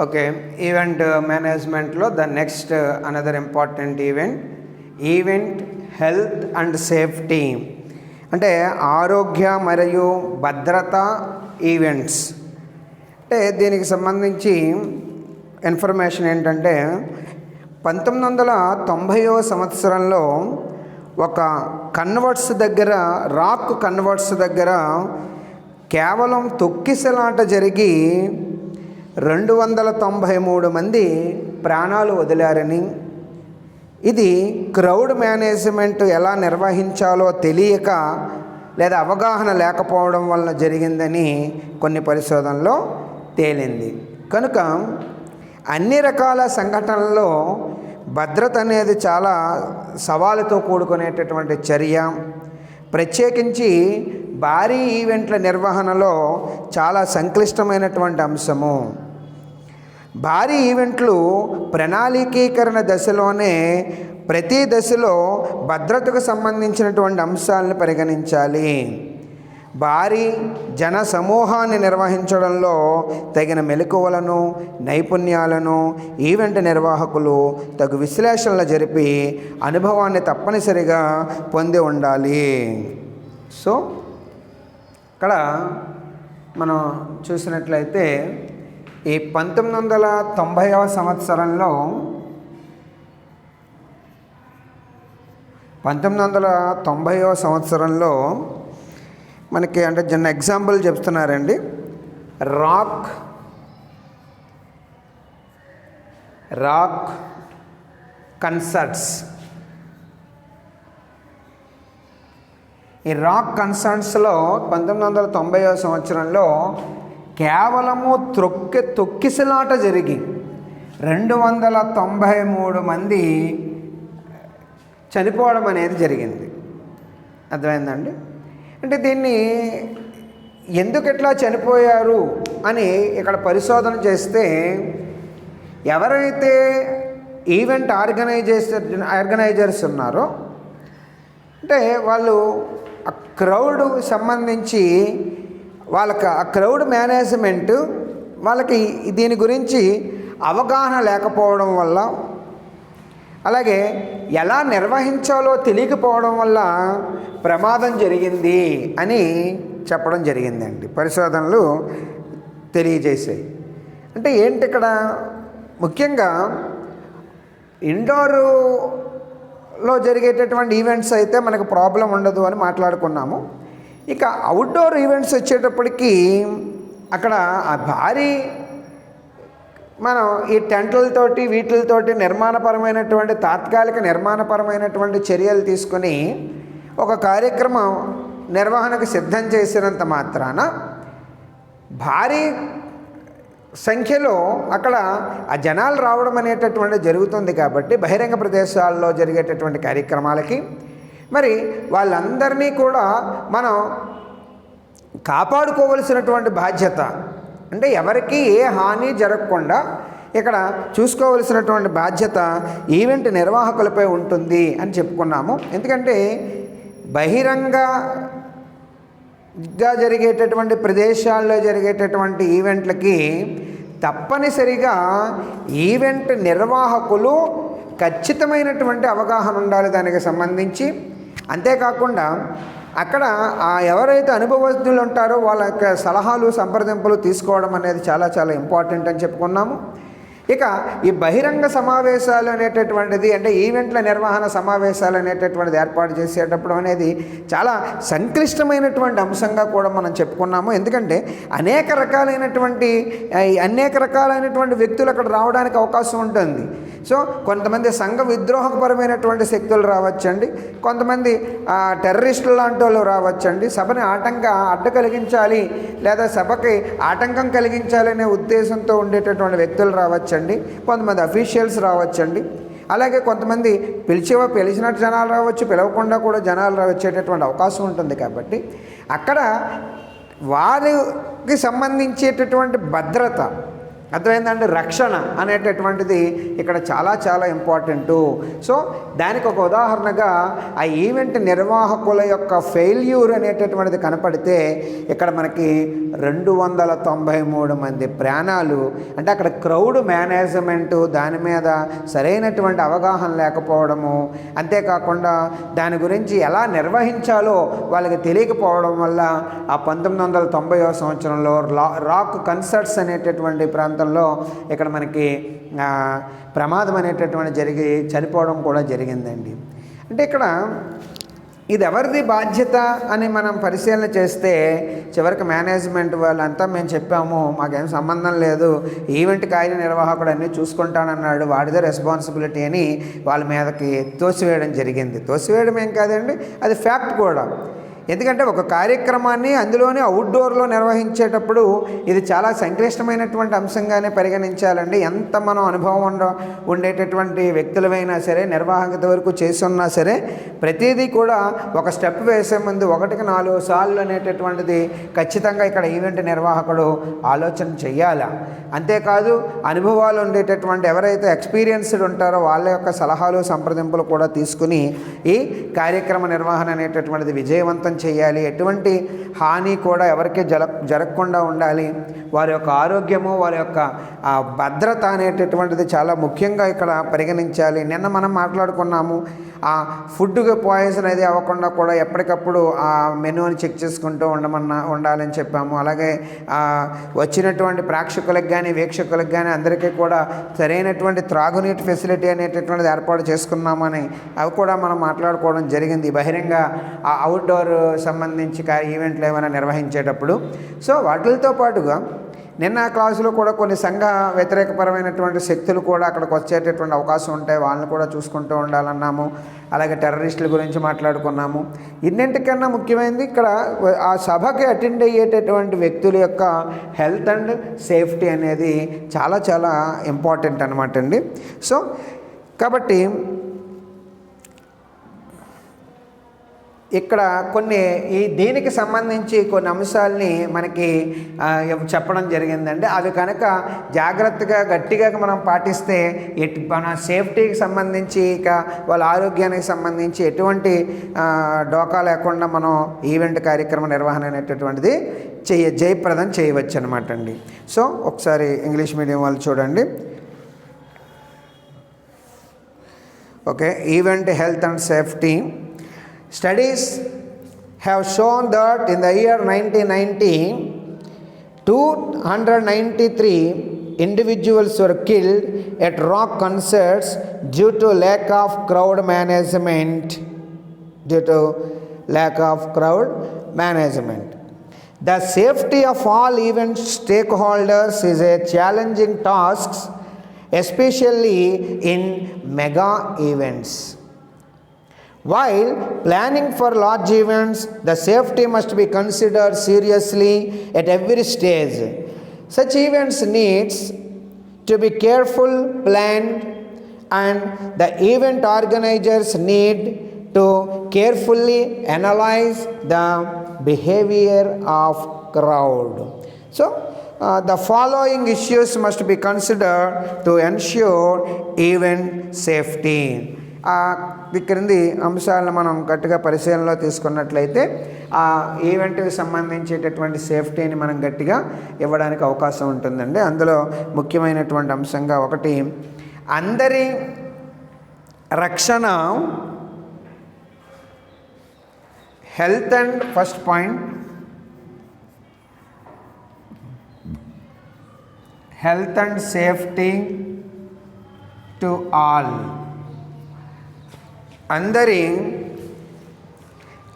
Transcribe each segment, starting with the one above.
Okay, event మేనేజ్మెంట్లో the next another important event health and safety, అంటే ఆరోగ్య మరియు భద్రత ఈవెంట్స్. అంటే దీనికి సంబంధించి ఇన్ఫర్మేషన్ ఏంటంటే 1990వ సంవత్సరంలో ఒక రాక్ కన్వర్ట్స్ దగ్గర కేవలం తొక్కిసలాట జరిగి 293 మంది ప్రాణాలు వదిలారని, ఇది క్రౌడ్ మేనేజ్మెంట్ ఎలా నిర్వహించాలో తెలియక లేదా అవగాహన లేకపోవడం వలన జరిగిందని కొన్ని పరిశోధనలో తేలింది. కనుక అన్ని రకాల సంఘటనల్లో భద్రత అనేది చాలా సవాలుతో కూడుకునేటటువంటి చర్య. ప్రత్యేకించి భారీ ఈవెంట్ల నిర్వహణలో చాలా సంక్లిష్టమైనటువంటి అంశము. భారీ ఈవెంట్లు ప్రణాళికీకరణ దశలోనే ప్రతి దశలో భద్రతకు సంబంధించినటువంటి అంశాలను పరిగణించాలి. భారీ జన సమూహాన్ని నిర్వహించడంలో తగిన మెలకువలను, నైపుణ్యాలను ఈవెంట్ నిర్వాహకులు తగు విశ్లేషణలు జరిపి అనుభవాన్ని తప్పనిసరిగా పొంది ఉండాలి. సో ఇక్కడ మనం చూసినట్లయితే ఈ 1990వ సంవత్సరంలో 1990వ సంవత్సరంలో మనకి అంటే చిన్న ఎగ్జాంపుల్ చెప్తున్నారండి. Rock concerts. ఈ రాక్ కన్సర్ట్స్లో 1990వ సంవత్సరంలో కేవలము తొక్కిసలాట జరిగి 293 మంది చనిపోవడం అనేది జరిగింది. అర్థమైందండి? అంటే దీన్ని ఎందుకు ఎట్లా చనిపోయారు అని ఇక్కడ పరిశోధన చేస్తే, ఎవరైతే ఈవెంట్ ఆర్గనైజర్స్ ఉన్నారో అంటే వాళ్ళు ఆ క్రౌడ్ సంబంధించి వాళ్ళకి ఆ క్రౌడ్ మేనేజ్మెంట్ వాళ్ళకి దీని గురించి అవగాహన లేకపోవడం వల్ల, అలాగే ఎలా నిర్వహించాలో తెలియకపోవడం వల్ల ప్రమాదం జరిగింది అని చెప్పడం జరిగిందండి. పరిశోధనలు తెలియజేసాయి. అంటే ఏంటి ఇక్కడ ముఖ్యంగా ఇండోరులో జరిగేటటువంటి ఈవెంట్స్ అయితే మనకు ప్రాబ్లం ఉండదు అని మాట్లాడుకున్నాము. ఇక అవుట్డోర్ ఈవెంట్స్ వచ్చేటప్పటికి అక్కడ ఆ భారీ మనం ఈ టెంట్లతోటి వీటితోటి తాత్కాలిక నిర్మాణపరమైనటువంటి చర్యలు తీసుకొని ఒక కార్యక్రమం నిర్వహణకు సిద్ధం చేసినంత మాత్రాన భారీ సంఖ్యలో అక్కడ ఆ జనాలు రావడం అనేటటువంటి జరుగుతుంది. కాబట్టి బహిరంగ ప్రదేశాల్లో జరిగేటటువంటి కార్యక్రమాలకి మరి వాళ్ళందరినీ కూడా మనం కాపాడుకోవలసినటువంటి బాధ్యత, అంటే ఎవరికి ఏ హాని జరగకుండా ఇక్కడ చూసుకోవలసినటువంటి బాధ్యత ఈవెంట్ నిర్వాహకులపై ఉంటుంది అని చెప్పుకున్నాము. ఎందుకంటే బహిరంగంగా జరిగేటటువంటి ప్రదేశాల్లో జరిగేటటువంటి ఈవెంట్లకి తప్పనిసరిగా ఈవెంట్ నిర్వాహకులు ఖచ్చితమైనటువంటి అవగాహన ఉండాలి దానికి సంబంధించి. అంతేకాకుండా అక్కడ ఎవరైతే అనుభవజ్ఞులు ఉంటారో వాళ్ళ యొక్క సలహాలు, సంప్రదింపులు తీసుకోవడం అనేది చాలా చాలా ఇంపార్టెంట్ అని చెప్పుకున్నాము. ఇక ఈ బహిరంగ సమావేశాలు అనేటటువంటిది, అంటే ఈవెంట్ల నిర్వహణ సమావేశాలు అనేటటువంటిది ఏర్పాటు చేసేటప్పుడు అనేది చాలా సంక్లిష్టమైనటువంటి అంశంగా కూడా మనం చెప్పుకున్నాము. ఎందుకంటే అనేక రకాలైనటువంటి వ్యక్తులు అక్కడ రావడానికి అవకాశం ఉంటుంది. సో కొంతమంది సంఘ విద్రోహపరమైనటువంటి శక్తులు రావచ్చండి, కొంతమంది టెర్రరిస్టులు లాంటి వాళ్ళు రావచ్చండి, సభని అడ్డు కలిగించాలి లేదా సభకి ఆటంకం కలిగించాలనే ఉద్దేశంతో ఉండేటటువంటి వ్యక్తులు రావచ్చండి, కొంతమంది అఫీషియల్స్ రావచ్చండి, అలాగే కొంతమంది పిలిచినట్టు జనాలు రావచ్చు, పిలవకుండా కూడా జనాలు వచ్చేటటువంటి అవకాశం ఉంటుంది. కాబట్టి అక్కడ వారికి సంబంధించేటటువంటి భద్రత అర్థమైందండి. రక్షణ అనేటటువంటిది ఇక్కడ చాలా చాలా ఇంపార్టెంటు. సో దానికి ఒక ఉదాహరణగా ఆ ఈవెంట్ నిర్వాహకుల యొక్క ఫెయిల్యూర్ అనేటటువంటిది కనపడితే ఇక్కడ మనకి 293 మంది ప్రాణాలు, అంటే అక్కడ క్రౌడ్ మేనేజ్మెంటు దాని మీద సరైనటువంటి అవగాహన లేకపోవడము, అంతేకాకుండా దాని గురించి ఎలా నిర్వహించాలో వాళ్ళకి తెలియకపోవడం వల్ల ఆ 1990వ సంవత్సరంలో రాక్ కన్సర్ట్స్ అనేటటువంటి ప్రాంతంలో ఇక్కడ మనకి ప్రమాదం అనేటటువంటి జరిగి చనిపోవడం కూడా జరిగిందండి. అంటే ఇక్కడ ఇది ఎవరిది బాధ్యత అని మనం పరిశీలన చేస్తే చివరికి మేనేజ్మెంట్ వాళ్ళంతా మేము చెప్పాము, మాకేం సంబంధం లేదు, ఈవెంట్ కార్యనిర్వాహకుడు అన్నీ చూసుకుంటానన్నాడు, వాడిదే రెస్పాన్సిబిలిటీ అని వాళ్ళ మీదకి తోసివేయడం జరిగింది. తోసివేయడం ఏం కాదండి, అది ఫ్యాక్ట్ కూడా. ఎందుకంటే ఒక కార్యక్రమాన్ని అందులోనే అవుట్డోర్లో నిర్వహించేటప్పుడు ఇది చాలా సంక్లిష్టమైనటువంటి అంశంగానే పరిగణించాలండి. ఎంత మనం అనుభవం ఉండేటటువంటి వ్యక్తులమైనా సరే, నిర్వాహకత వరకు చేస్తున్నా సరే, ప్రతిదీ కూడా ఒక స్టెప్ వేసే ముందు 1కి 4 సార్లు అనేటటువంటిది ఖచ్చితంగా ఇక్కడ ఈవెంట్ నిర్వాహకుడు ఆలోచన చెయ్యాలి. అంతేకాదు అనుభవాలు ఉండేటటువంటి ఎవరైతే ఎక్స్పీరియన్స్డ్ ఉంటారో వాళ్ళ యొక్క సలహాలు సంప్రదింపులు కూడా తీసుకుని ఈ కార్యక్రమ నిర్వహణ అనేటటువంటిది విజయవంతం చేయాలి. ఎటువంటి హాని కూడా ఎవరికి జరగకుండా ఉండాలి. వారి యొక్క ఆరోగ్యము, వారి యొక్క భద్రత అనేటటువంటిది చాలా ముఖ్యంగా ఇక్కడ పరిగణించాలి. నిన్న మనం మాట్లాడుకున్నాము, ఆ ఫుడ్కి పాయిజన్ అనేది అవ్వకుండా కూడా ఎప్పటికప్పుడు ఆ మెనూని చెక్ చేసుకుంటూ ఉండాలని చెప్పాము. అలాగే వచ్చినటువంటి ప్రేక్షకులకు కానీ వీక్షకులకు కానీ అందరికీ కూడా సరైనటువంటి త్రాగునీటి ఫెసిలిటీ అనేటటువంటిది ఏర్పాటు చేసుకున్నామని అవి కూడా మనం మాట్లాడుకోవడం జరిగింది. బహిరంగ అవుట్డోర్ సంబంధించి ఈవెంట్లు ఏమైనా నిర్వహించేటప్పుడు. సో వాటితో పాటుగా నిన్న క్లాసులో కూడా కొన్ని సంఘ వ్యతిరేకపరమైనటువంటి శక్తులు కూడా అక్కడికి వచ్చేటటువంటి అవకాశం ఉంటాయి, వాళ్ళని కూడా చూసుకుంటూ ఉండాలన్నాము. అలాగే టెర్రరిస్టుల గురించి మాట్లాడుకున్నాము. ఇన్నింటికన్నా ముఖ్యమైనది ఇక్కడ ఆ సభకి అటెండ్ అయ్యేటటువంటి వ్యక్తుల యొక్క హెల్త్ అండ్ సేఫ్టీ అనేది చాలా చాలా ఇంపార్టెంట్ అనమాట అండి. సో కాబట్టి ఇక్కడ కొన్ని దీనికి సంబంధించి కొన్ని అంశాలని మనకి చెప్పడం జరిగిందండి. అవి కనుక జాగ్రత్తగా గట్టిగా మనం పాటిస్తే మన సేఫ్టీకి సంబంధించి ఇక వాళ్ళ ఆరోగ్యానికి సంబంధించి ఎటువంటి డోకా లేకుండా మనం ఈవెంట్ కార్యక్రమ నిర్వహణ అనేటటువంటిది జయప్రదం చేయవచ్చు అనమాట అండి. సో ఒకసారి ఇంగ్లీష్ మీడియం వాళ్ళు చూడండి. Okay, event health and safety. Studies have shown that in the year 1990, 293 individuals were killed at rock concerts due to lack of crowd management. The safety of all event stakeholders is a challenging task, especially in mega events. While planning for large events, the safety must be considered seriously at every stage. Such events needs to be carefully planned, and the event organizers need to carefully analyze the behavior of crowd. So, the following issues must be considered to ensure event safety. క్రింది అంశాలను మనం గట్టిగా పరిశీలనలో తీసుకున్నట్లయితే ఆ ఈవెంట్కి సంబంధించేటటువంటి సేఫ్టీని మనం గట్టిగా ఇవ్వడానికి అవకాశం ఉంటుందండి. అందులో ముఖ్యమైనటువంటి అంశంగా ఒకటి అందరి రక్షణ, health and first point health and safety to all.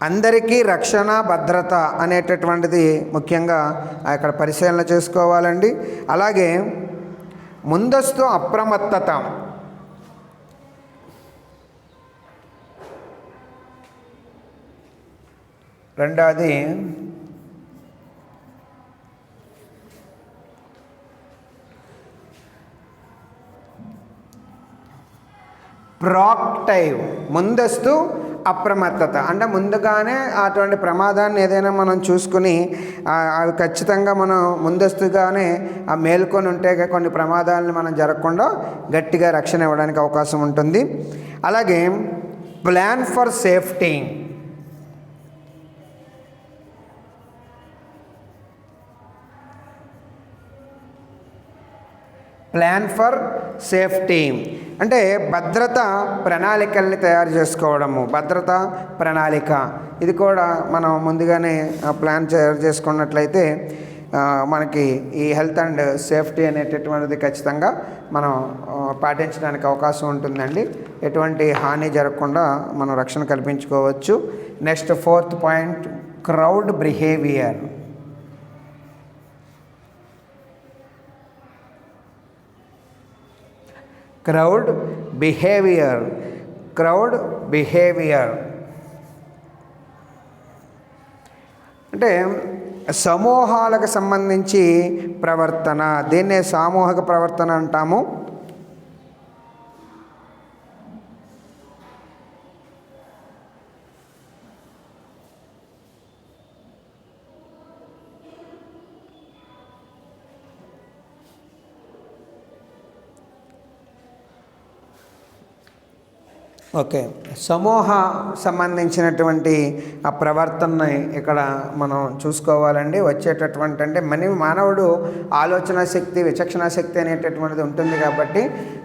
అందరికీ రక్షణ, భద్రత అనేటటువంటిది ముఖ్యంగా అక్కడ పరిశీలన చేసుకోవాలండి. అలాగే ముందస్తు అప్రమత్తత, రెండవది ప్రాక్టివ్, ముందస్తు అప్రమత్తత అంటే ముందుగానే అటువంటి ప్రమాదాన్ని ఏదైనా మనం చూసుకుని అవి ఖచ్చితంగా మనం ముందస్తుగానే మేల్కొని ఉంటే కొన్ని ప్రమాదాలను మనం జరగకుండా గట్టిగా రక్షణ ఇవ్వడానికి అవకాశం ఉంటుంది. అలాగే plan for safety. Plan for safety అంటే భద్రత ప్రణాళికల్ని తయారు చేసుకోవడము. భద్రతా ప్రణాళిక ఇది కూడా మనం ముందుగానే ప్లాన్ తయారు చేసుకున్నట్లయితే మనకి ఈ హెల్త్ అండ్ సేఫ్టీ అనేటటువంటిది ఖచ్చితంగా మనం పాటించడానికి అవకాశం ఉంటుందండి. ఎటువంటి హాని జరగకుండా మనం రక్షణ కల్పించుకోవచ్చు. Next 4th point, crowd behaviour. Crowd behaviour. Crowd behaviour అంటే సమూహాలకు సంబంధించి ప్రవర్తన. దీన్నే సామూహిక ప్రవర్తన అంటాము. ఓకే, సమూహ సంబంధించినటువంటి ఆ ప్రవర్తనని ఇక్కడ మనం చూసుకోవాలండి. వచ్చేటటువంటి అంటే మానవుడు ఆలోచన శక్తి, విచక్షణ శక్తి అనేటటువంటిది ఉంటుంది కాబట్టి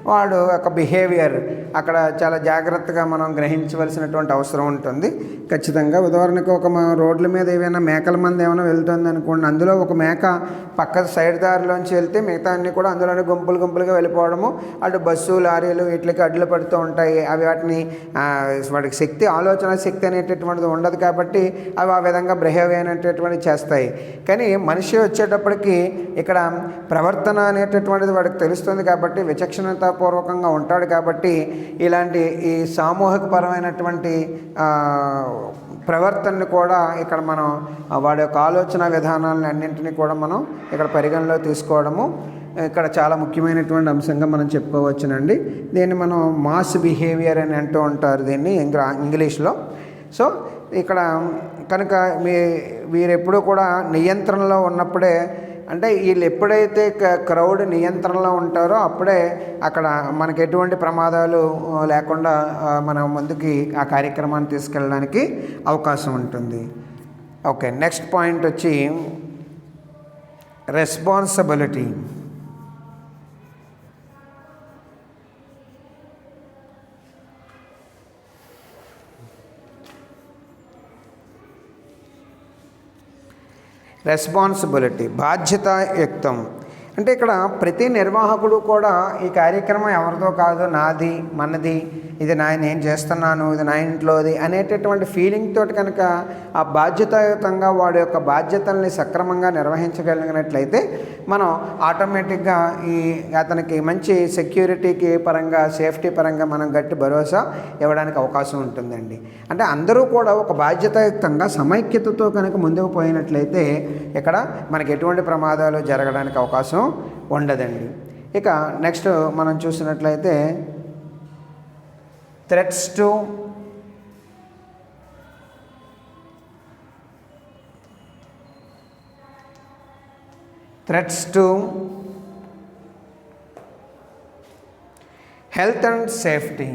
వాడు ఒక బిహేవియర్ అక్కడ చాలా జాగ్రత్తగా మనం గ్రహించవలసినటువంటి అవసరం ఉంటుంది ఖచ్చితంగా. ఉదాహరణకు ఒక రోడ్ల మీద ఏమైనా మేకల మంది ఏమైనా వెళ్తుంది అనుకోండి, అందులో ఒక మేక పక్క సైడ్ దారిలోంచి వెళ్తే మిగతా అన్నీ కూడా అందులోనే గుంపులుగా వెళ్ళిపోవడము. అటు బస్సు లారీలు వీటికి అడ్డులు పడుతూ ఉంటాయి. అవి వాటిని వాడికి శక్తి, ఆలోచన శక్తి అనేటటువంటిది ఉండదు కాబట్టి అవి ఆ విధంగా బిహేవియర్ అనేటటువంటిది చేస్తాయి. కానీ మనిషి వచ్చేటప్పటికి ఇక్కడ ప్రవర్తన అనేటటువంటిది వాడికి తెలుస్తుంది కాబట్టి విచక్షణతాపూర్వకంగా ఉంటాడు కాబట్టి ఇలాంటి ఈ సామూహిక పరమైనటువంటి ప్రవర్తనని కూడా ఇక్కడ మనం వాడి యొక్క ఆలోచన విధానాలను అన్నింటినీ కూడా మనం ఇక్కడ పరిగణలో తీసుకోవడము ఇక్కడ చాలా ముఖ్యమైనటువంటి అంశంగా మనం చెప్పుకోవచ్చునండి. దీన్ని మనం మాస్ బిహేవియర్ అని అంటూ ఉంటారు దీన్ని ఇంగ్లీష్లో. సో ఇక్కడ కనుక వీరెప్పుడూ కూడా నియంత్రణలో ఉన్నప్పుడే, అంటే వీళ్ళు ఎప్పుడైతే క్రౌడ్ నియంత్రణలో ఉంటారో అప్పుడే అక్కడ మనకి ఎటువంటి ప్రమాదాలు లేకుండా మనం ముందుకి ఆ కార్యక్రమాన్ని తీసుకెళ్ళడానికి అవకాశం ఉంటుంది. ఓకే, నెక్స్ట్ పాయింట్ వచ్చి రెస్పాన్సిబిలిటీ. రెస్పాన్సిబిలిటీ బాధ్యతాయుక్తం. అంటే ఇక్కడ ప్రతి నిర్వాహకుడు కూడా ఈ కార్యక్రమం ఎవరిదో కాదు, నాది, మనది, ఇది నేను చేస్తున్నాను, ఇది నా ఇంట్లోది అనేటటువంటి ఫీలింగ్ తోటి కనుక ఆ బాధ్యతాయుతంగా వాడి యొక్క బాధ్యతల్ని సక్రమంగా నిర్వహించగలిగినట్లయితే మనం ఆటోమేటిక్గా అతనికి మంచి సెక్యూరిటీకి పరంగా, సేఫ్టీ పరంగా మనం గట్టి భరోసా ఇవ్వడానికి అవకాశం ఉంటుందండి. అంటే అందరూ కూడా ఒక బాధ్యతాయుక్తంగా సమైక్యతతో కనుక ముందుకు పోయినట్లయితే ఇక్కడ మనకి ఎటువంటి ప్రమాదాలు జరగడానికి అవకాశం ఉండదండి. ఇక నెక్స్ట్ మనం చూసినట్లయితే threats to health and safety.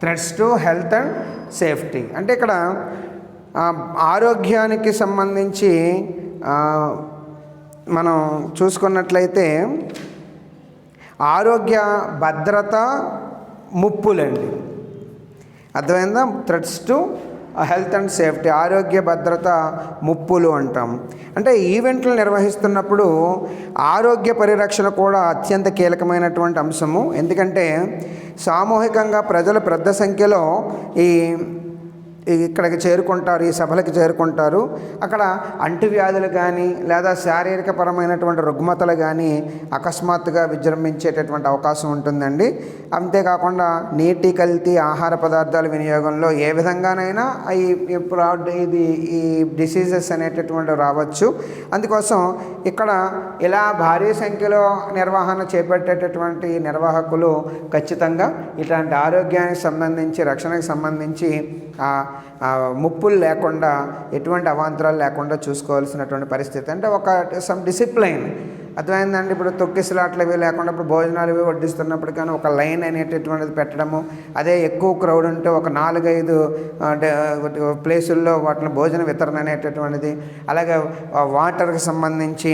Threats to health and safety అంటే ఇక్కడ ఆరోగ్యానికి సంబంధించి మనం చూసుకున్నట్లయితే ఆరోగ్య భద్రత ముప్పులండి. అర్థమైందా? Threats to health and safety, ఆరోగ్య భద్రత ముప్పులు అంటాం. అంటే ఈవెంట్లు నిర్వహిస్తున్నప్పుడు ఆరోగ్య పరిరక్షణ కూడా అత్యంత కీలకమైనటువంటి అంశము. ఎందుకంటే సామూహికంగా ప్రజలు పెద్ద సంఖ్యలో ఈ ఇక్కడికి చేరుకుంటారు, ఈ సభలకి చేరుకుంటారు. అక్కడ అంటువ్యాధులు కానీ లేదా శారీరకపరమైనటువంటి రుగ్మతలు కానీ అకస్మాత్తుగా విజృంభించేటటువంటి అవకాశం ఉంటుందండి. అంతేకాకుండా నీటి కల్తీ, ఆహార పదార్థాల వినియోగంలో ఏ విధంగానైనా ఈ డిసీజెస్ అనేటటువంటివి రావచ్చు. అందుకోసం ఇక్కడ ఇలా భారీ సంఖ్యలో నిర్వహణ చేపట్టేటటువంటి నిర్వాహకులు ఖచ్చితంగా ఇట్లాంటి ఆరోగ్యానికి సంబంధించి, రక్షణకు సంబంధించి ముప్పులు లేకుండా, ఎటువంటి అవాంతరాలు లేకుండా చూసుకోవాల్సినటువంటి పరిస్థితి. అంటే ఒక సమ్ డిసిప్లైన్ అర్థమైందండి. ఇప్పుడు తొక్కిసలాట్లు ఇవి లేకుండా ఇప్పుడు భోజనాలు ఇవి వడ్డిస్తున్నప్పుడు కానీ ఒక లైన్ అనేటటువంటిది పెట్టడము, అదే ఎక్కువ క్రౌడ్ ఉంటే ఒక 4-5 ప్లేసుల్లో వాటిని భోజన వితరణ అనేటటువంటిది. అలాగే వాటర్కి సంబంధించి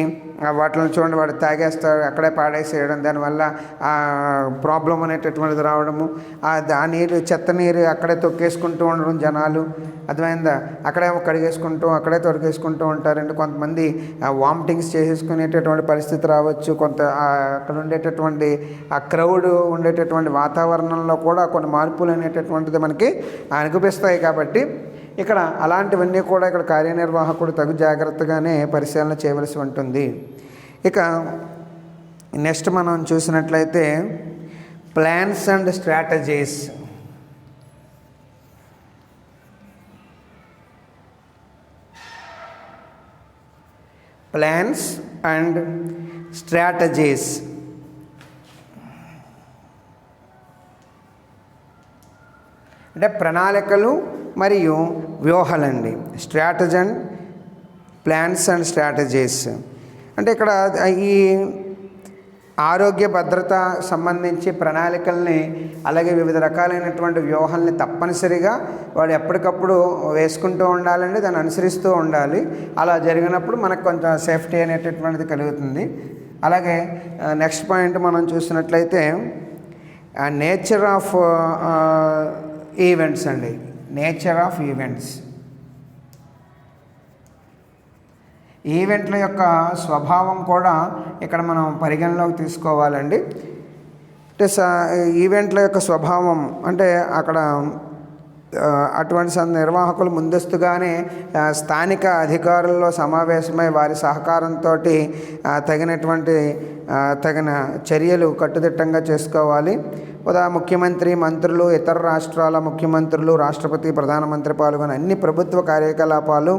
వాటిని చూడండి, వాడు తాగేస్తాడు, అక్కడే పాడేసేయడం, దానివల్ల ప్రాబ్లం అనేటటువంటిది రావడము, ఆ నీరు, చెత్త నీరు అక్కడే తొక్కేసుకుంటూ ఉండడం జనాలు, అర్థమైందా, అక్కడే కడిగేసుకుంటూ అక్కడే తొడిగేసుకుంటూ ఉంటారండి. కొంతమంది వామిటింగ్స్ చేసేసుకునేటటువంటి పరిస్థితి రావచ్చు. అక్కడ ఉండేటటువంటి ఆ క్రౌడ్ ఉండేటటువంటి వాతావరణంలో కూడా కొన్ని మార్పులు అనేటటువంటిది మనకి అనిపిస్తాయి. కాబట్టి ఇక్కడ అలాంటివన్నీ కూడా ఇక్కడ కార్యనిర్వాహకుడు తగు జాగ్రత్తగానే పరిశీలన చేయవలసి ఉంటుంది. ఇక నెక్స్ట్ మనం చూసినట్లయితే plans and strategies. Plans and strategies అంటే ప్రణాళికలు మరియు వ్యూహాలండి. Strategy and plans and strategies అంటే ఇక్కడ ఈ ఆరోగ్య భద్రత సంబంధించి ప్రణాళికల్ని, అలాగే వివిధ రకాలైనటువంటి వ్యూహాలని తప్పనిసరిగా వాడు ఎప్పటికప్పుడు వేసుకుంటూ ఉండాలండి, దాన్ని అనుసరిస్తూ ఉండాలి. అలా జరిగినప్పుడు మనకు కొంచెం సేఫ్టీ అనేటటువంటిది కలుగుతుంది. అలాగే నెక్స్ట్ పాయింట్ మనం చూసినట్లయితే నేచర్ ఆఫ్ ఈవెంట్స్ అండి. నేచర్ ఆఫ్ ఈవెంట్స్, ఈవెంట్ల యొక్క స్వభావం కూడా ఇక్కడ మనం పరిగణలోకి తీసుకోవాలండి. అంటే ఈవెంట్ల యొక్క స్వభావం అంటే అక్కడ అటువంటి నిర్వాహకులు ముందస్తుగానే స్థానిక అధికారుల్లో సమావేశమై వారి సహకారంతో తగిన చర్యలు కట్టుదిట్టంగా చేసుకోవాలి. ముఖ్యమంత్రి, మంత్రులు, ఇతర రాష్ట్రాల ముఖ్యమంత్రులు, రాష్ట్రపతి, ప్రధానమంత్రి పాల్గొని అన్ని ప్రభుత్వ కార్యకలాపాలు,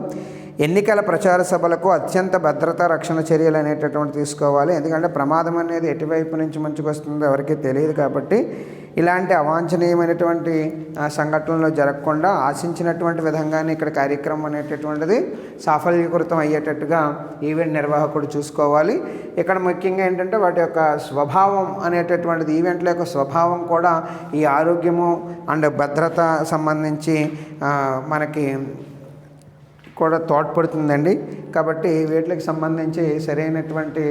ఎన్నికల ప్రచార సభలకు అత్యంత భద్రతా రక్షణ చర్యలు అనేటటువంటి తీసుకోవాలి. ఎందుకంటే ప్రమాదం అనేది ఎటువైపు నుంచి ముంచుకు వస్తుందో ఎవరికీ తెలియదు. కాబట్టి ఇలాంటి అవాంఛనీయమైనటువంటి సంఘటనలు జరగకుండా ఆశించినటువంటి విధంగానే ఇక్కడ కార్యక్రమం అనేటటువంటిది సాఫల్యకృతం అయ్యేటట్టుగా ఈవెంట్ నిర్వాహకుడు చూసుకోవాలి. ఇక్కడ ముఖ్యంగా ఏంటంటే వాటి యొక్క స్వభావం అనేటటువంటిది, ఈవెంట్ల యొక్క స్వభావం కూడా ఈ ఆరోగ్యము అండ్ భద్రత సంబంధించి మనకి కూడా తోడ్పడుతుందండి. కాబట్టి వీటికి సంబంధించి సరైనటువంటి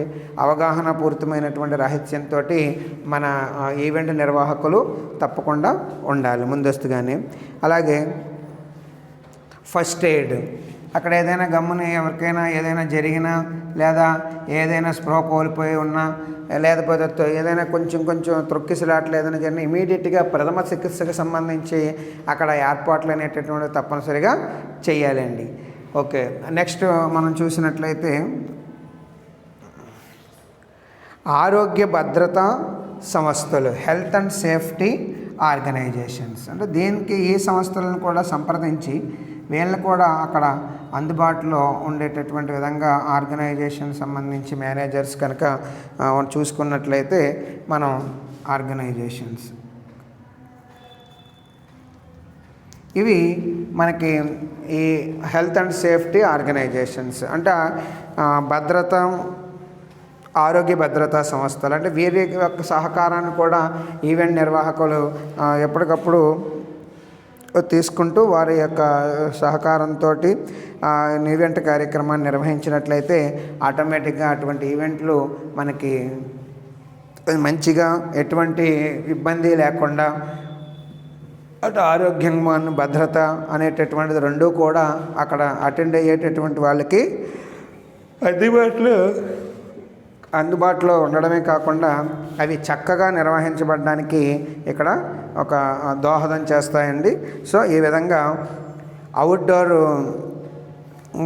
అవగాహన పూరితమైనటువంటి రాహిత్యంతో మన ఈవెంట్ నిర్వాహకులు తప్పకుండా ఉండాలి ముందస్తుగానే. అలాగే ఫస్ట్ ఎయిడ్, అక్కడ ఏదైనా గమ్మున ఎవరికైనా ఏదైనా జరిగినా, లేదా ఏదైనా స్పృహ కోల్పోయి ఉన్నా, లేకపోతే ఏదైనా కొంచెం త్రొక్కిసలాట్లు ఏదైనా జరిగినా ఇమీడియట్గా ప్రథమ చికిత్సకు సంబంధించి అక్కడ ఏర్పాట్లు అనేటటువంటివి తప్పనిసరిగా చేయాలండి. ఓకే, నెక్స్ట్ మనం చూసినట్లయితే ఆరోగ్య భద్రతా సంస్థలు, హెల్త్ అండ్ సేఫ్టీ ఆర్గనైజేషన్స్ అంటే దీనికి ఈ సంస్థలను కూడా సంప్రదించి వీళ్ళని కూడా అక్కడ అందుబాటులో ఉండేటటువంటి విధంగా ఆర్గనైజేషన్ సంబంధించి మేనేజర్స్ కనుక చూసుకున్నట్లయితే మనం ఆర్గనైజేషన్స్ ఇవి మనకి ఈ హెల్త్ అండ్ సేఫ్టీ ఆర్గనైజేషన్స్ అంటే భద్రత, ఆరోగ్య భద్రతా సంస్థలు అంటే వీరి యొక్క సహకారాన్ని కూడా ఈవెంట్ నిర్వాహకులు ఎప్పటికప్పుడు తీసుకుంటూ వారి యొక్క సహకారంతో ఈవెంట్ కార్యక్రమాన్ని నిర్వహించినట్లయితే ఆటోమేటిక్గా అటువంటి ఈవెంట్లు మనకి మంచిగా ఎటువంటి ఇబ్బంది లేకుండా అటు ఆరోగ్యం భద్రత అనేటటువంటిది రెండూ కూడా అక్కడ అటెండ్ అయ్యేటటువంటి వాళ్ళకి అందుబాటులో ఉండడమే కాకుండా అవి చక్కగా నిర్వహించబడడానికి ఇక్కడ ఒక దోహదం చేస్తాయండి. సో ఈ విధంగా అవుట్డోర్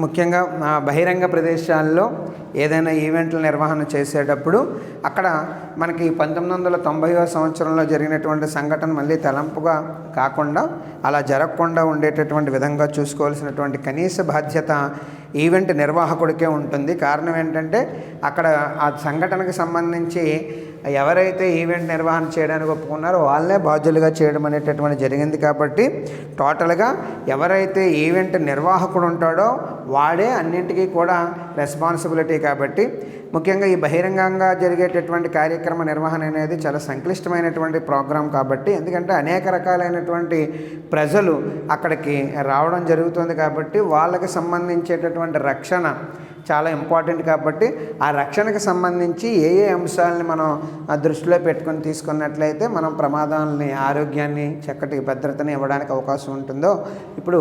ముఖ్యంగా బహిరంగ ప్రదేశాల్లో ఏదైనా ఈవెంట్ల నిర్వహణ చేసేటప్పుడు అక్కడ మనకి 1990వ సంవత్సరంలో జరిగినటువంటి సంఘటన మళ్ళీ తలంపుగా కాకుండా అలా జరగకుండా ఉండేటటువంటి విధంగా చూసుకోవాల్సినటువంటి కనీస బాధ్యత ఈవెంట్ నిర్వాహకుడికే ఉంటుంది. కారణం ఏంటంటే అక్కడ ఆ సంఘటనకు సంబంధించి ఎవరైతే ఈవెంట్ నిర్వహణ చేయడానికి ఒప్పుకున్నారో వాళ్ళనే బాధ్యులుగా చేయడం అనేటటువంటి జరిగింది. కాబట్టి టోటల్గా ఎవరైతే ఈవెంట్ నిర్వాహకుడు ఉంటాడో వాడే అన్నింటికీ కూడా రెస్పాన్సిబిలిటీ. కాబట్టి ముఖ్యంగా ఈ బహిరంగంగా జరిగేటటువంటి కార్యక్రమ నిర్వహణ అనేది చాలా సంక్లిష్టమైనటువంటి ప్రోగ్రాం. కాబట్టి ఎందుకంటే అనేక రకాలైనటువంటి ప్రజలు అక్కడికి రావడం జరుగుతుంది. కాబట్టి వాళ్ళకి సంబంధించేటటువంటి రక్షణ చాలా ఇంపార్టెంట్. కాబట్టి ఆ రక్షణకు సంబంధించి ఏ అంశాలని మనం దృష్టిలో పెట్టుకొని తీసుకున్నట్లయితే మనం ప్రమాదాలని, ఆరోగ్యాన్ని, చక్కటి భద్రతని ఇవ్వడానికి అవకాశం ఉంటుందో ఇప్పుడు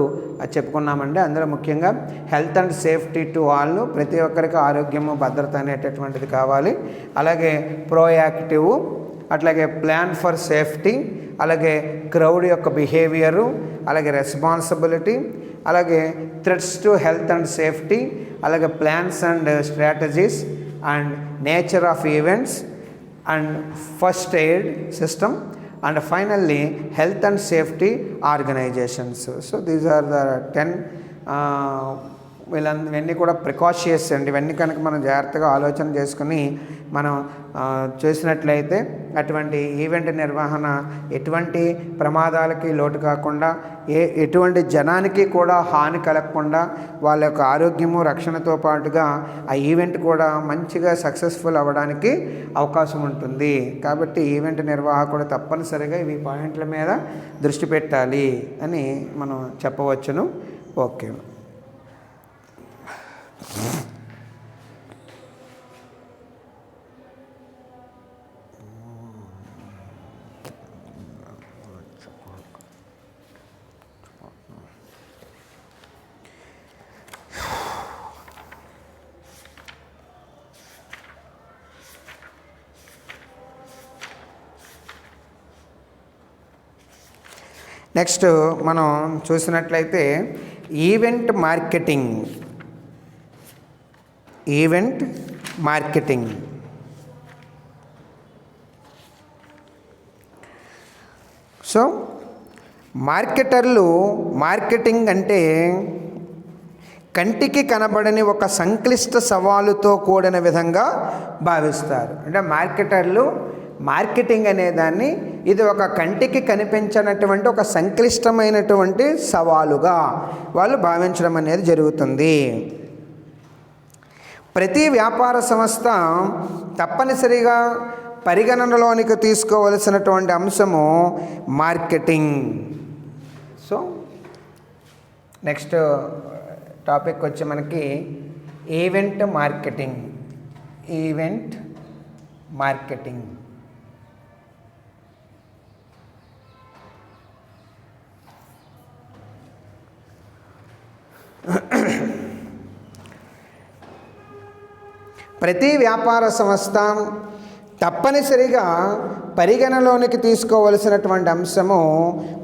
చెప్పుకున్నామండి. అందులో ముఖ్యంగా health and safety to all, ప్రతి ఒక్కరికి ఆరోగ్యము, భద్రత అనేటటువంటిది కావాలి. అలాగే ప్రోయాక్టివ్, అట్లాగే ప్లాన్ ఫర్ సేఫ్టీ, అలాగే క్రౌడ్ యొక్క బిహేవియరు, అలాగే రెస్పాన్సిబిలిటీ, అలాగే threats to health and safety, అలాగే plans and strategies and nature of events and first aid system and finally health and safety organisations. So these are the 10 ఇవన్నీ కూడా precautious అండి. ఇవన్నీ కనుక మనం జాగ్రత్తగా ఆలోచన చేసుకుని మనం చేసినట్లయితే అటువంటి ఈవెంట్ నిర్వహణ ఎటువంటి ప్రమాదాలకి లోటు కాకుండా, ఎటువంటి జనానికి కూడా హాని కలగకుండా వాళ్ళ యొక్క ఆరోగ్యము, రక్షణతో పాటుగా ఆ ఈవెంట్ కూడా మంచిగా సక్సెస్ఫుల్ అవ్వడానికి అవకాశం ఉంటుంది. కాబట్టి ఈవెంట్ నిర్వాహకుడు తప్పనిసరిగా ఇవి పాయింట్ల మీద దృష్టి పెట్టాలి అని మనం చెప్పవచ్చును. ఓకే. నెక్స్ట్ మనం చూసినట్లయితే event marketing. Event marketing so మార్కెటర్లు మార్కెటింగ్ అంటే కంటికి కనబడని ఒక సంక్లిష్ట సవాలుతో కూడిన విధంగా భావిస్తారు. అంటే మార్కెటర్లు మార్కెటింగ్ అనేదాన్ని ఇది ఒక కంటికి కనిపించినటువంటి ఒక సంక్లిష్టమైనటువంటి సవాలుగా వాళ్ళు భావించడం అనేది జరుగుతుంది. ప్రతి వ్యాపార సంస్థ తప్పనిసరిగా పరిగణనలోనికి తీసుకోవలసినటువంటి అంశము మార్కెటింగ్. సో నెక్స్ట్ టాపిక్ వచ్చి మనకి ఈవెంట్ మార్కెటింగ్. ఈవెంట్ మార్కెటింగ్ ప్రతి వ్యాపార సంస్థ తప్పనిసరిగా పరిగణలోనికి తీసుకోవలసినటువంటి అంశము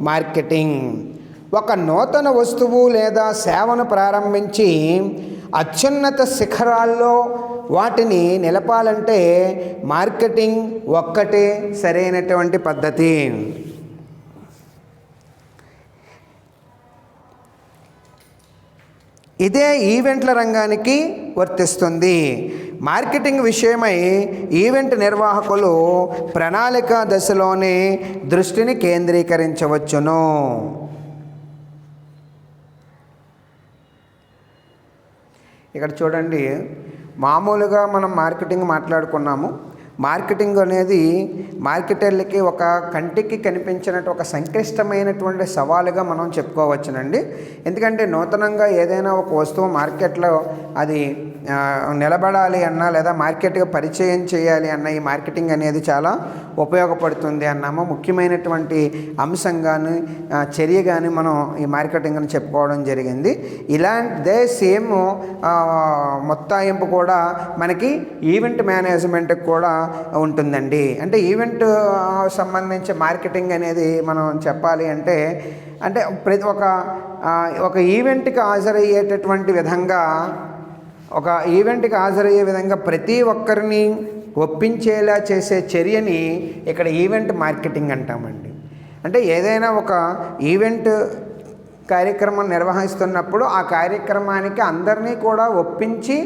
మార్కెటింగ్. ఒక నూతన వస్తువు లేదా సేవను ప్రారంభించి అత్యున్నత శిఖరాల్లో వాటిని నిలపాలంటే మార్కెటింగ్ ఒక్కటే సరైనటువంటి పద్ధతి. ఇదే ఈవెంట్ల రంగానికి వర్తిస్తుంది. మార్కెటింగ్ విషయమై ఈవెంట్ నిర్వాహకులు ప్రణాళిక దశలోనే దృష్టిని కేంద్రీకరించవచ్చును. ఇక్కడ చూడండి, మామూలుగా మనం మార్కెటింగ్ మాట్లాడుకున్నాము. మార్కెటింగ్ అనేది మార్కెటర్లకి ఒక కంటికి కనిపించినట్టు ఒక సంక్లిష్టమైనటువంటి సవాలుగా మనం చెప్పుకోవచ్చునండి. ఎందుకంటే నూతనంగా ఏదైనా ఒక వస్తువు మార్కెట్లో అది నిలబడాలి అన్నా లేదా మార్కెట్గా పరిచయం చేయాలి అన్న ఈ మార్కెటింగ్ అనేది చాలా ఉపయోగపడుతుంది అన్నాము. ముఖ్యమైనటువంటి అంశంగాను చర్యగాని మనం ఈ మార్కెటింగ్ అని చెప్పుకోవడం జరిగింది. ఇలాంటిదే సేమ్ మొత్తాయింపు కూడా మనకి ఈవెంట్ మేనేజ్మెంట్కి కూడా ఉంటుందండి. అంటే ఈవెంట్ సంబంధించి మార్కెటింగ్ అనేది మనం చెప్పాలి అంటే ప్రతి ఒక ఈవెంట్కి హాజరయ్యేటటువంటి విధంగా ప్రతి ఒక్కరిని ఒప్పించేలా చేసే చర్యని ఇక్కడ ఈవెంట్ మార్కెటింగ్ అంటామండి. అంటే ఏదైనా ఒక ఈవెంట్ కార్యక్రమం నిర్వహిస్తున్నప్పుడు ఆ కార్యక్రమానికి అందరినీ కూడా ఒప్పించి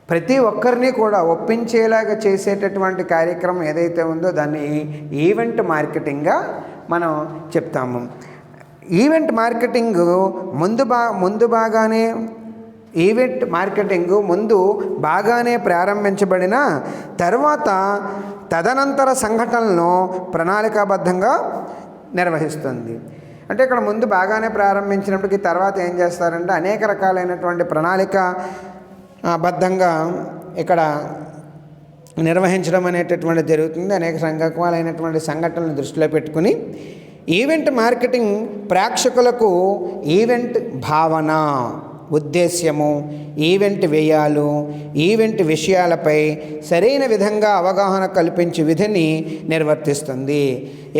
ప్రతి ఒక్కరిని కూడా ఒప్పించేలాగా చేసేటటువంటి కార్యక్రమం ఏదైతే ఉందో దాన్ని ఈవెంట్ మార్కెటింగ్గా మనం చెప్తాము. ఈవెంట్ మార్కెటింగ్ ముందు బాగానే ప్రారంభించబడిన తర్వాత తదనంతర సంఘటనలను ప్రణాళికాబద్ధంగా నిర్వహిస్తుంది. అంటే ఇక్కడ ముందు బాగానే ప్రారంభించినప్పటికీ తర్వాత ఏం చేస్తారంటే అనేక రకాలైనటువంటి ప్రణాళికాబద్ధంగా ఇక్కడ నిర్వహించడం అనేటటువంటి జరుగుతుంది. అనేక రకాలైనటువంటి సంఘటనలను దృష్టిలో పెట్టుకుని ఈవెంట్ మార్కెటింగ్ ప్రేక్షకులకు ఈవెంట్ భావన, ఉద్దేశ్యము, ఈవెంట్ వ్యయాలు, ఈవెంట్ విషయాలపై సరైన విధంగా అవగాహన కల్పించే విధిని నిర్వర్తిస్తుంది.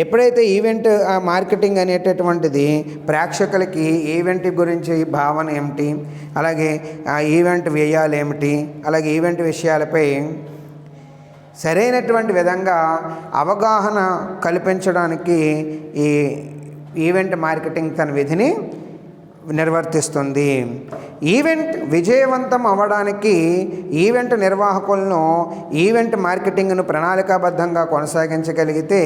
ఎప్పుడైతే ఈవెంట్ మార్కెటింగ్ అనేటటువంటిది ప్రేక్షకులకి ఈవెంట్ గురించి భావన ఏమిటి, అలాగే ఈవెంట్ వ్యయాలు ఏమిటి, అలాగే ఈవెంట్ విషయాలపై సరైనటువంటి విధంగా అవగాహన కల్పించడానికి ఈ ఈవెంట్ మార్కెటింగ్ తన విధిని నిర్వర్తిస్తుంది. ఈవెంట్ విజయవంతం అవ్వడానికి ఈవెంట్ నిర్వాహకులను ఈవెంట్ మార్కెటింగ్ను ప్రణాళికాబద్ధంగా కొనసాగించగలిగితే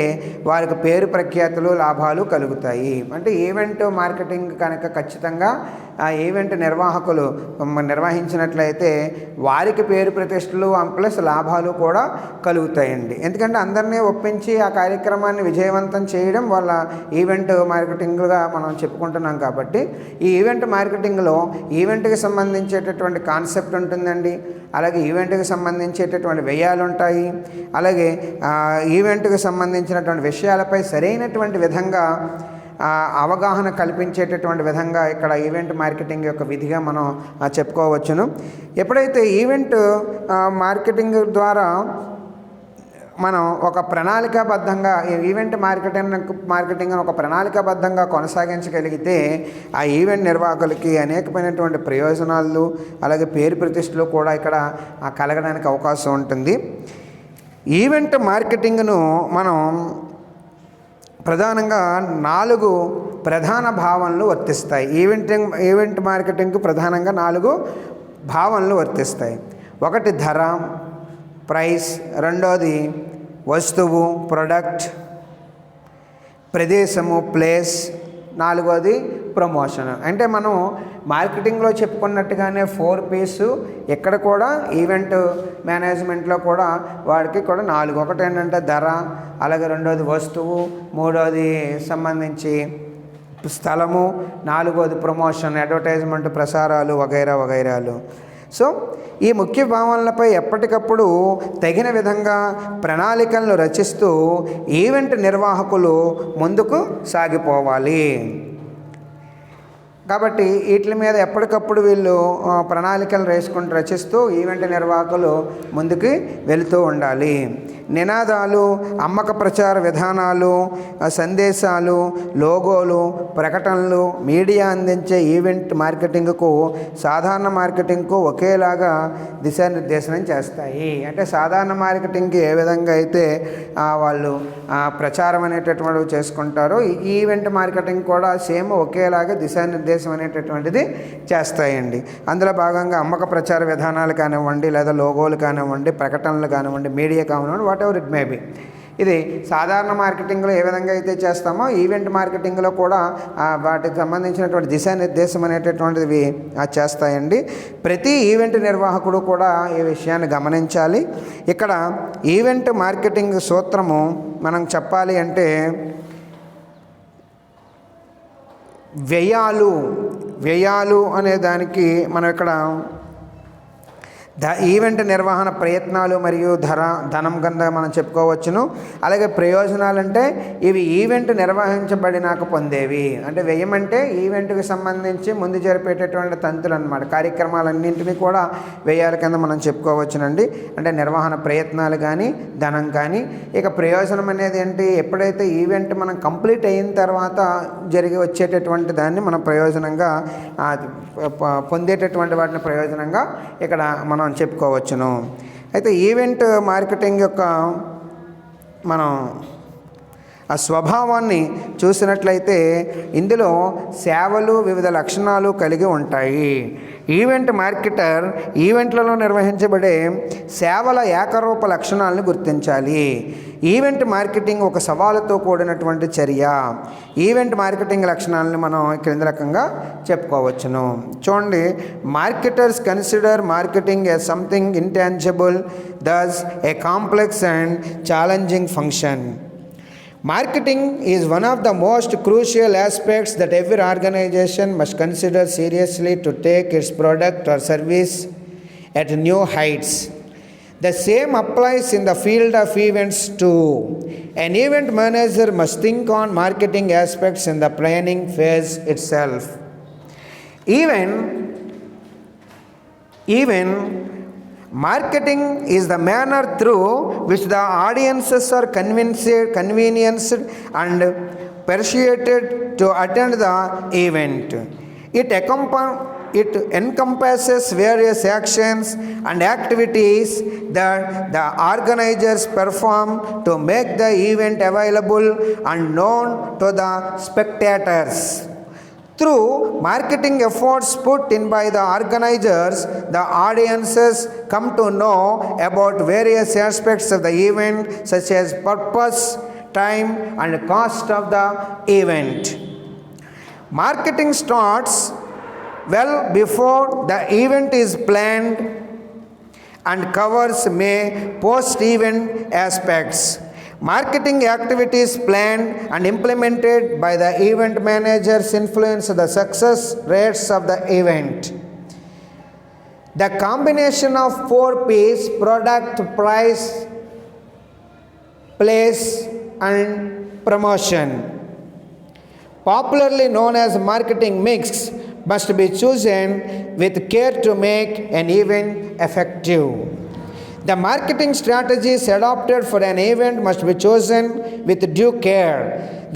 వారికి పేరు ప్రఖ్యాతులు లాభాలు కలుగుతాయి. అంటే ఈవెంట్ మార్కెటింగ్ కనుక ఖచ్చితంగా ఆ ఈవెంట్ నిర్వాహకులు నిర్వహించినట్లయితే వారికి పేరు ప్రతిష్టలు ప్లస్ లాభాలు కూడా కలుగుతాయండి. ఎందుకంటే అందరినీ ఒప్పించి ఆ కార్యక్రమాన్ని విజయవంతం చేయడం వాళ్ళ ఈవెంట్ మార్కెటింగ్గా మనం చెప్పుకుంటున్నాం. కాబట్టి ఈ ఈవెంట్ మార్కెటింగ్లో ఈవెంట్కి సంబంధించేటటువంటి కాన్సెప్ట్ ఉంటుందండి, అలాగే ఈవెంట్కి సంబంధించేటటువంటి వ్యయాలు ఉంటాయి, అలాగే ఈవెంట్కి సంబంధించినటువంటి విషయాలపై సరైనటువంటి విధంగా అవగాహన కల్పించేటటువంటి విధంగా ఇక్కడ ఈవెంట్ మార్కెటింగ్ యొక్క విధిగా మనం చెప్పుకోవచ్చును. ఎప్పుడైతే ఈవెంట్ మార్కెటింగ్ ద్వారా మనం ఒక ప్రణాళికాబద్ధంగా ఈవెంట్ మార్కెటింగ్ ఒక ప్రణాళికాబద్ధంగా కొనసాగించగలిగితే ఆ ఈవెంట్ నిర్వాహకులకి అనేకమైనటువంటి ప్రయోజనాలు అలాగే పేరు ప్రతిష్టలు కూడా ఇక్కడ కలగడానికి అవకాశం ఉంటుంది. ఈవెంట్ మార్కెటింగ్ను మనం ప్రధానంగా 4 ప్రధాన భావనలు వర్తిస్తాయి. ఈవెంట్ మార్కెటింగ్కు ప్రధానంగా 4 భావనలు వర్తిస్తాయి. ఒకటి ధర, ప్రైస్, రెండోది వస్తువు, ప్రొడక్ట్, ప్రదేశము, ప్లేస్, నాలుగోది ప్రమోషన్. అంటే మనం మార్కెటింగ్లో చెప్పుకున్నట్టుగానే 4 P's ఇక్కడ కూడా ఈవెంట్ మేనేజ్మెంట్లో కూడా వాడికి కూడా 4. ఒకటి ఏంటంటే ధర, అలాగే రెండోది వస్తువు, మూడోది సంబంధించి స్థలము, నాలుగోది ప్రమోషన్, అడ్వర్టైజ్మెంట్, ప్రసారాలు వగైరాలు. సో ఈ ముఖ్య భావనలపై ఎప్పటికప్పుడు తగిన విధంగా ప్రణాళికలను రచిస్తూ ఈవెంట్ నిర్వాహకులు ముందుకు సాగిపోవాలి. కాబట్టి వీటి మీద ఎప్పటికప్పుడు వీళ్ళు ప్రణాళికలు రచిస్తూ ఈవెంట్ నిర్వాహకులు ముందుకు వెళుతూ ఉండాలి. నినాదాలు, అమ్మక ప్రచార విధానాలు, సందేశాలు, లోగోలు, ప్రకటనలు మీడియా అందించే ఈవెంట్ మార్కెటింగ్కు సాధారణ మార్కెటింగ్కు ఒకేలాగా దిశానిర్దేశనం చేస్తాయి. అంటే సాధారణ మార్కెటింగ్కి ఏ విధంగా అయితే వాళ్ళు ప్రచారం అనేటటువంటివి చేసుకుంటారో ఈవెంట్ మార్కెటింగ్ కూడా సేమ్ ఒకేలాగా దిశానిర్దేశం అనేటటువంటిది చేస్తాయండి. అందులో భాగంగా అమ్మక ప్రచార విధానాలు కానివ్వండి, లేదా లోగోలు కానివ్వండి, ప్రకటనలు కానివ్వండి, మీడియా కానివ్వండి, what ever it may be. ఇది సాధారణ మార్కెటింగ్లో ఏ విధంగా అయితే చేస్తామో ఈవెంట్ మార్కెటింగ్లో కూడా వాటికి సంబంధించినటువంటి దిశానిర్దేశం అనేటటువంటివి చేస్తాయండి. ప్రతి ఈవెంట్ నిర్వాహకుడు కూడా ఈ విషయాన్ని గమనించాలి. ఇక్కడ ఈవెంట్ మార్కెటింగ్ సూత్రము మనం చెప్పాలి అంటే వ్యయాలు అనే దానికి మనం ఇక్కడ ఈవెంట్ నిర్వహణ ప్రయత్నాలు మరియు ధనం కింద మనం చెప్పుకోవచ్చును. అలాగే ప్రయోజనాలు అంటే ఇవి ఈవెంట్ నిర్వహించబడినాక పొందేవి. అంటే వ్యయం అంటే ఈవెంట్కి సంబంధించి ముందు జరిపేటటువంటి తంతులు అన్నమాట. కార్యక్రమాలన్నింటినీ కూడా వ్యయాల కింద మనం చెప్పుకోవచ్చునండి. అంటే నిర్వహణ ప్రయత్నాలు కానీ ధనం కానీ. ఇక ప్రయోజనం అనేది ఏంటి, ఎప్పుడైతే ఈవెంట్ మనం కంప్లీట్ అయిన తర్వాత జరిగి వచ్చేటటువంటి దాన్ని మనం ప్రయోజనంగా పొందేటటువంటి వాటిని ప్రయోజనంగా ఇక్కడ మనం చెప్పుకోవచ్చును. అయితే ఈవెంట్ మార్కెటింగ్ యొక్క మనం ఆ స్వభావాన్ని చూసినట్లయితే ఇందులో సేవలు వివిధ లక్షణాలు కలిగి ఉంటాయి. ఈవెంట్ మార్కెటర్ ఈవెంట్లలో నిర్వహించబడే సేవల ఏకరూప లక్షణాలను గుర్తించాలి. ఈవెంట్ మార్కెటింగ్ ఒక సవాలుతో కూడినటువంటి చర్య. ఈవెంట్ మార్కెటింగ్ లక్షణాలను మనం క్రింది రకంగా చెప్పుకోవచ్చును. చూడండి, marketers consider marketing as something intangible, thus a complex and challenging function. Marketing is one of the most crucial aspects that every organization must consider seriously to take its product or service at new heights. The same applies in the field of events too. An event manager must think on marketing aspects in the planning phase itself. Even marketing is the manner through which the audiences are convenienced and persuaded to attend the event. It encompasses various actions and activities that the organizers perform to make the event available and known to the spectators. Through marketing efforts put in by the organizers, the audiences come to know about various aspects of the event, such as purpose, time, and cost of the event. Marketing starts well before the event is planned and covers post-event aspects. Marketing activities planned and implemented by the event managers influence the success rates of the event. The combination of 4 P's, product, price, place, and promotion, popularly known as marketing mix, must be chosen with care to make an event effective. The marketing strategies adopted for an event must be chosen with due care.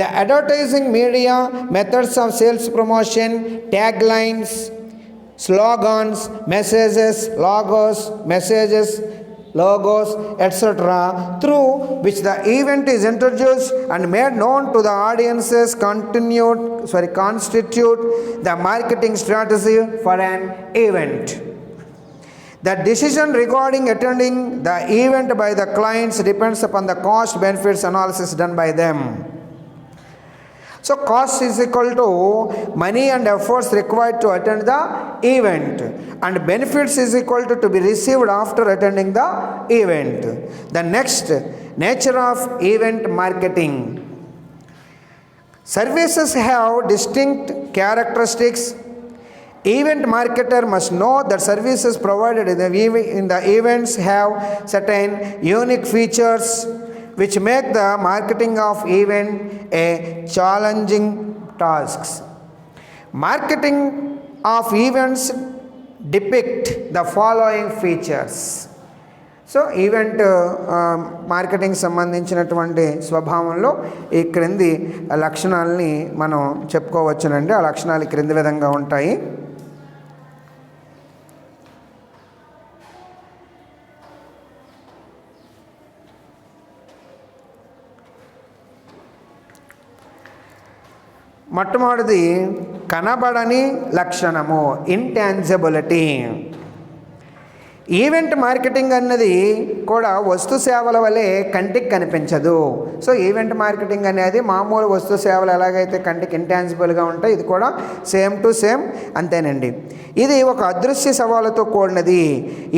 The advertising media, methods of sales promotion, taglines, slogans, logos, etc., through which the event is introduced and made known to the audiences constitute the marketing strategy for an event. The decision regarding attending the event by the clients depends upon the cost benefits analysis done by them. So cost is equal to money and efforts required to attend the event, and benefits is equal to be received after attending the event. The next, nature of event marketing. Services have distinct characteristics. Event marketer must know that services provided in the events have certain unique features which make the marketing of event a challenging task. Marketing of events depict the following features. So event marketing సంబంధించినటువంటి స్వభావంలో ఈ క్రింది లక్షణాలని మనం చెప్పుకోవచ్చునండి. ఆ లక్షణాలు ఈ క్రింది విధంగా ఉంటాయి. మొట్టమొదటిది కనబడని లక్షణము, ఇంటాంజిబిలిటీ. ఈవెంట్ మార్కెటింగ్ అన్నది కూడా వస్తు సేవల వలె కంటికి కనిపించదు. సో ఈవెంట్ మార్కెటింగ్ అనేది మామూలు వస్తు సేవలు ఎలాగైతే కంటికి ఇంటాంజిబుల్గా ఉంటాయి, ఇది కూడా సేమ్ టు సేమ్ అంతేనండి. ఇది ఒక అదృశ్య సవాలుతో కూడినది.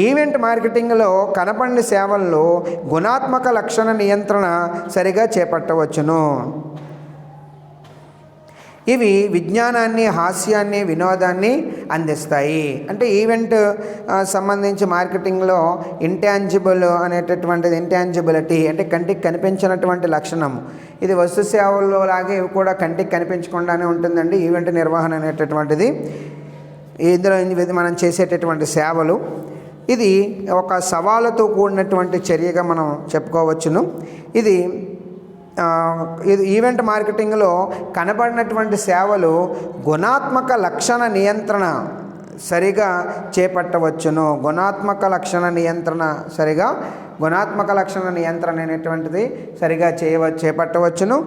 ఈవెంట్ మార్కెటింగ్లో కనపడని సేవల్లో గుణాత్మక లక్షణ నియంత్రణ సరిగా చేపట్టవచ్చును. ఇవి విజ్ఞానాన్ని, హాస్యాన్ని, వినోదాన్ని అందిస్తాయి. అంటే ఈవెంట్ సంబంధించి మార్కెటింగ్లో ఇంటాంజిబుల్ అనేటటువంటిది, ఇంటాంజిబిలిటీ అంటే కంటికి కనిపించినటువంటి లక్షణం. ఇది వస్తు సేవల్లో లాగే ఇవి కూడా కంటికి కనిపించకుండానే ఉంటుందండి ఈవెంట్ నిర్వహణ అనేటటువంటిది. ఇందులో మనం చేసేటటువంటి సేవలు ఇది ఒక సవాలుతో కూడినటువంటి చర్యగా మనం చెప్పుకోవచ్చును. ఇది ఈవెంట్ మార్కెటింగ్లో కనబడినటువంటి సేవలు గుణాత్మక లక్షణ నియంత్రణ సరిగా చేపట్టవచ్చును. గుణాత్మక లక్షణ నియంత్రణ అనేటువంటిది సరిగా చేపట్టవచ్చును.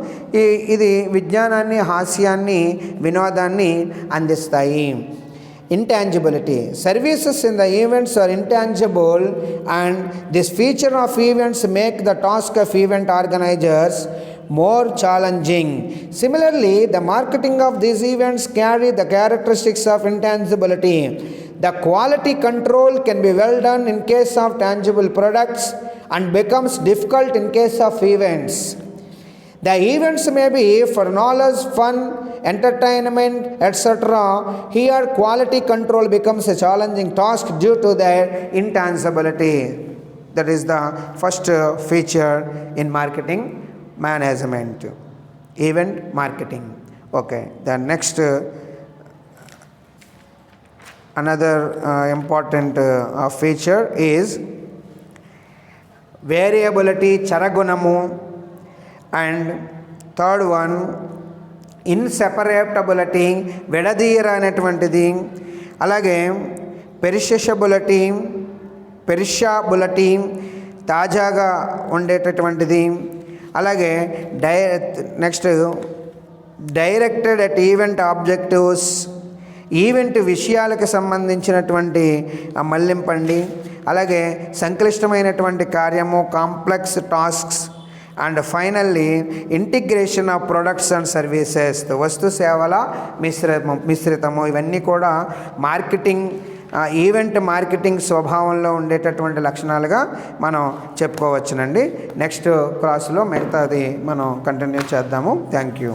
ఇది విజ్ఞానాన్ని, హాస్యాన్ని, వినోదాన్ని అందిస్తాయి. Intangibility. Services in the events are intangible, and this feature of events make the task of event organizers more challenging. Similarly, the marketing of these events carry the characteristics of intangibility. The quality control can be well done in case of tangible products and becomes difficult in case of events. The events may be for knowledge, fun, entertainment, etc. Here, quality control becomes a challenging task due to their intangibility. That is the first feature in marketing management. Event marketing. Okay. The next, another important feature is variability, charagunamu. And third one, ఇన్సెపరేటబిలిటీ, విడదీయర అనేటువంటిది. అలాగే పెరిషబిలిటీ, తాజాగా ఉండేటటువంటిది. అలాగే next directed at event objectives, event విషయాలకు సంబంధించినటువంటి మళ్లింపండి. అలాగే సంక్లిష్టమైనటువంటి కార్యము, complex tasks. And finally integration of products and services, వస్తు సేవల మిశ్రితము. ఇవన్నీ కూడా మార్కెటింగ్, ఈవెంట్ మార్కెటింగ్ స్వభావంలో ఉండేటటువంటి లక్షణాలుగా మనం చెప్పుకోవచ్చునండి. నెక్స్ట్ క్లాసులో మిగతాది మనం కంటిన్యూ చేద్దాము. Thank you.